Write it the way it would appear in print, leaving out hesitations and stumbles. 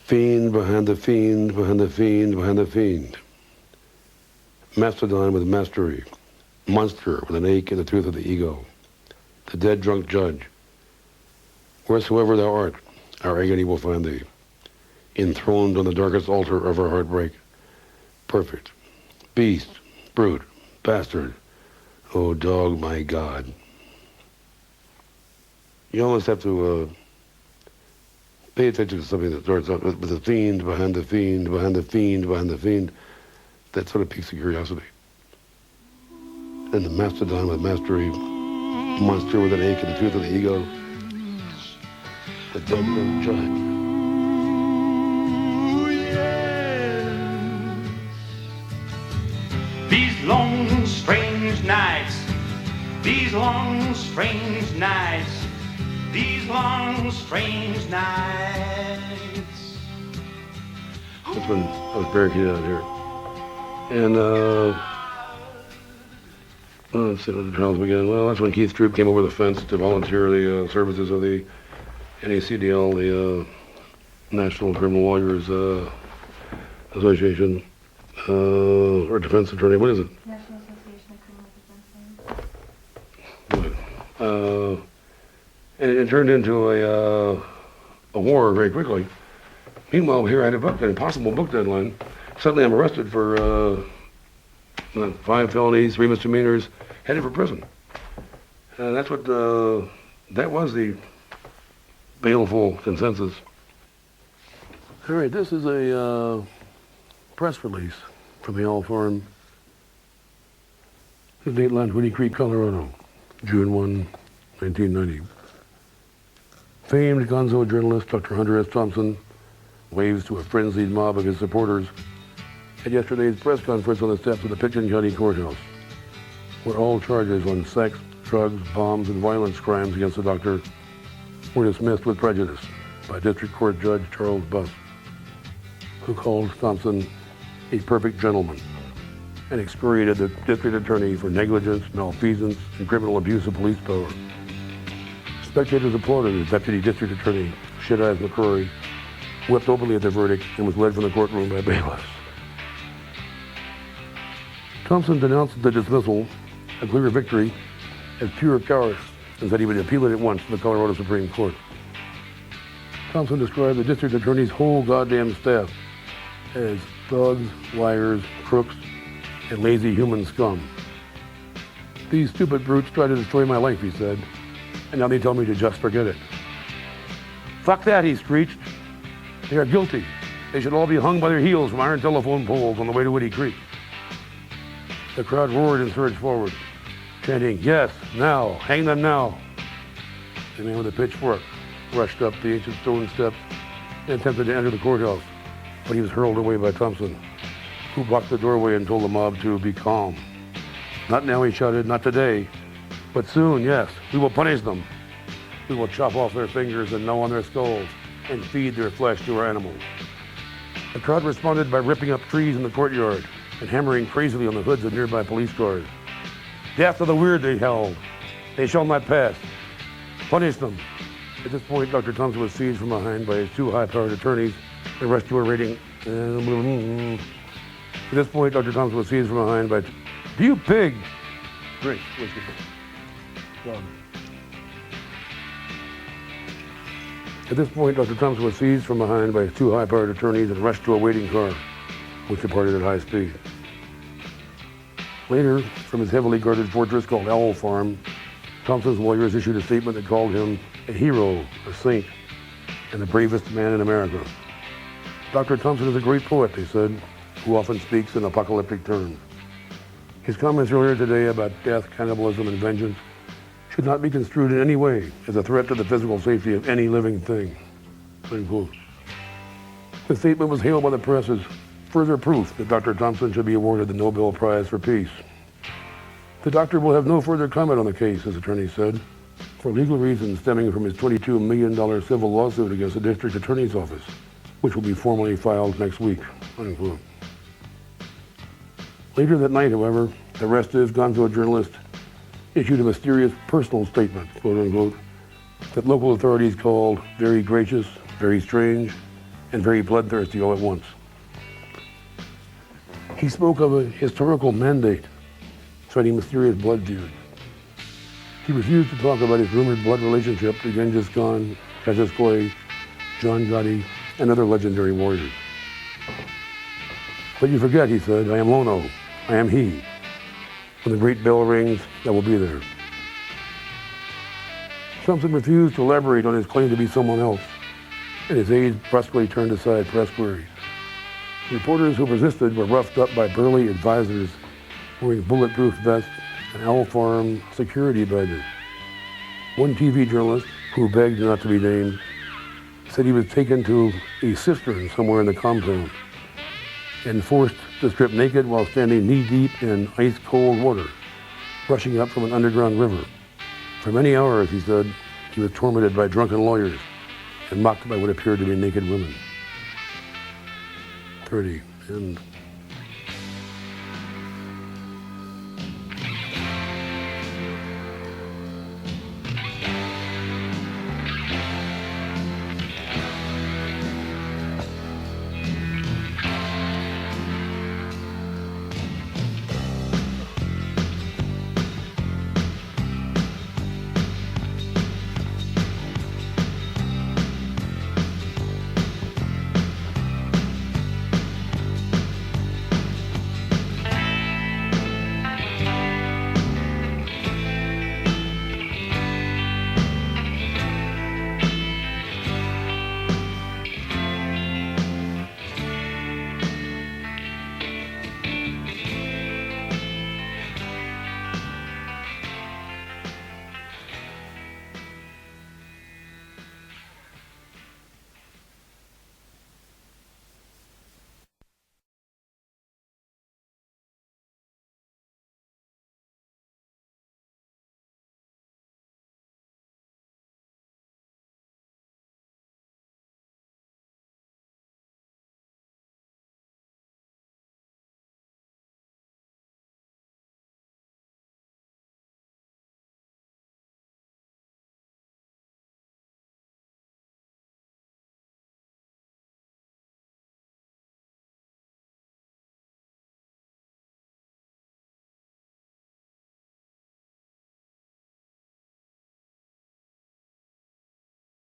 Fiend behind the fiend, behind the fiend, behind the fiend. Mastodon with mastery. Monster with an ache in the tooth of the ego. The dead drunk judge. Wheresoever thou art, our agony will find thee. Enthroned on the darkest altar of our heartbreak. Perfect. Beast. Brute. Bastard. Oh, dog, my God. You almost have to pay attention to something that starts out with the fiend behind the fiend, behind the fiend, behind the fiend. That sort of piques the curiosity. And the mastodon with mastery, monster with an ache in the tooth of the ego, the dead drunk judge. These long, strange nights, these long, strange nights, these long, strange nights. That's when I was barricaded out here. And, let's see, what the trials began. Well, that's when Keith Troop came over the fence to volunteer the services of the NACDL, the National Criminal Lawyers Association, or defense attorney. What is it? National Association of Criminal Defense Lawyers. And it turned into a war very quickly. Meanwhile, here I had an impossible book deadline. Suddenly I'm arrested for 5 felonies, 3 misdemeanors, headed for prison. And that's what, that was the baleful consensus. All right, this is a press release from the All Farm. The Dateline, Woody Creek, Colorado, June 1, 1990. Famed gonzo journalist Dr. Hunter S. Thompson waves to a frenzied mob of his supporters at yesterday's press conference on the steps of the Pitkin County Courthouse, where all charges on sex, drugs, bombs, and violence crimes against the doctor were dismissed with prejudice by District Court Judge Charles Buss, who called Thompson a perfect gentleman and excoriated the district attorney for negligence, malfeasance, and criminal abuse of police power. Spectators applauded as Deputy District Attorney Shit-Eyes McCrory wept openly at the verdict and was led from the courtroom by bailiffs. Thompson denounced the dismissal, a clear victory, as pure cowardice, and said he would appeal it at once to the Colorado Supreme Court. Thompson described the district attorney's whole goddamn staff as thugs, liars, crooks, and lazy human scum. These stupid brutes tried to destroy my life, he said, and now they tell me to just forget it. Fuck that, he screeched. They are guilty. They should all be hung by their heels from iron telephone poles on the way to Woody Creek. The crowd roared and surged forward, chanting, "Yes, now, hang them now." The man with a pitchfork rushed up the ancient stone steps and attempted to enter the courthouse, but he was hurled away by Thompson, who blocked the doorway and told the mob to be calm. "Not now," he shouted, "not today, but soon, yes, we will punish them. We will chop off their fingers and gnaw on their skulls and feed their flesh to our animals." The crowd responded by ripping up trees in the courtyard and hammering crazily on the hoods of nearby police cars. "Death to the weird," they howled. "They shall not pass. Punish them." At this point, Dr. Thompson was seized from behind by his 2 high-powered attorneys and rushed to a rating. At this point, Dr. Thompson was seized from behind by... "You pig!" Drink. Whiskey. Dog. At this point, Dr. Thompson was seized from behind by his 2 high-powered attorneys and rushed to a waiting car, which departed at high speed. Later, from his heavily guarded fortress called Owl Farm, Thompson's lawyers issued a statement that called him a hero, a saint, and the bravest man in America. Dr. Thompson is a great poet, they said, who often speaks in apocalyptic terms. His comments earlier today about death, cannibalism, and vengeance should not be construed in any way as a threat to the physical safety of any living thing. Unquote. The statement was hailed by the press as further proof that Dr. Thompson should be awarded the Nobel Prize for Peace. The doctor will have no further comment on the case, his attorney said, for legal reasons stemming from his $22 million civil lawsuit against the district attorney's office, which will be formally filed next week. Unquote. Later that night, however, the restive gonzo journalist issued a mysterious personal statement, quote unquote, that local authorities called very gracious, very strange, and very bloodthirsty all at once. He spoke of a historical mandate, citing mysterious blood feuds. He refused to talk about his rumored blood relationship to Genghis Khan, Cassius Clay, John Gotti, and other legendary warriors. But you forget, he said, I am Lono. I am he. When the great bell rings, I will be there. Thompson refused to elaborate on his claim to be someone else, and his aides brusquely turned aside press queries. Reporters who resisted were roughed up by burly advisors wearing bulletproof vests and owl farm security badges. One TV journalist, who begged not to be named, said he was taken to a cistern somewhere in the compound and forced to strip naked while standing knee-deep in ice-cold water, rushing up from an underground river. For many hours, he said, he was tormented by drunken lawyers and mocked by what appeared to be naked women. 30. And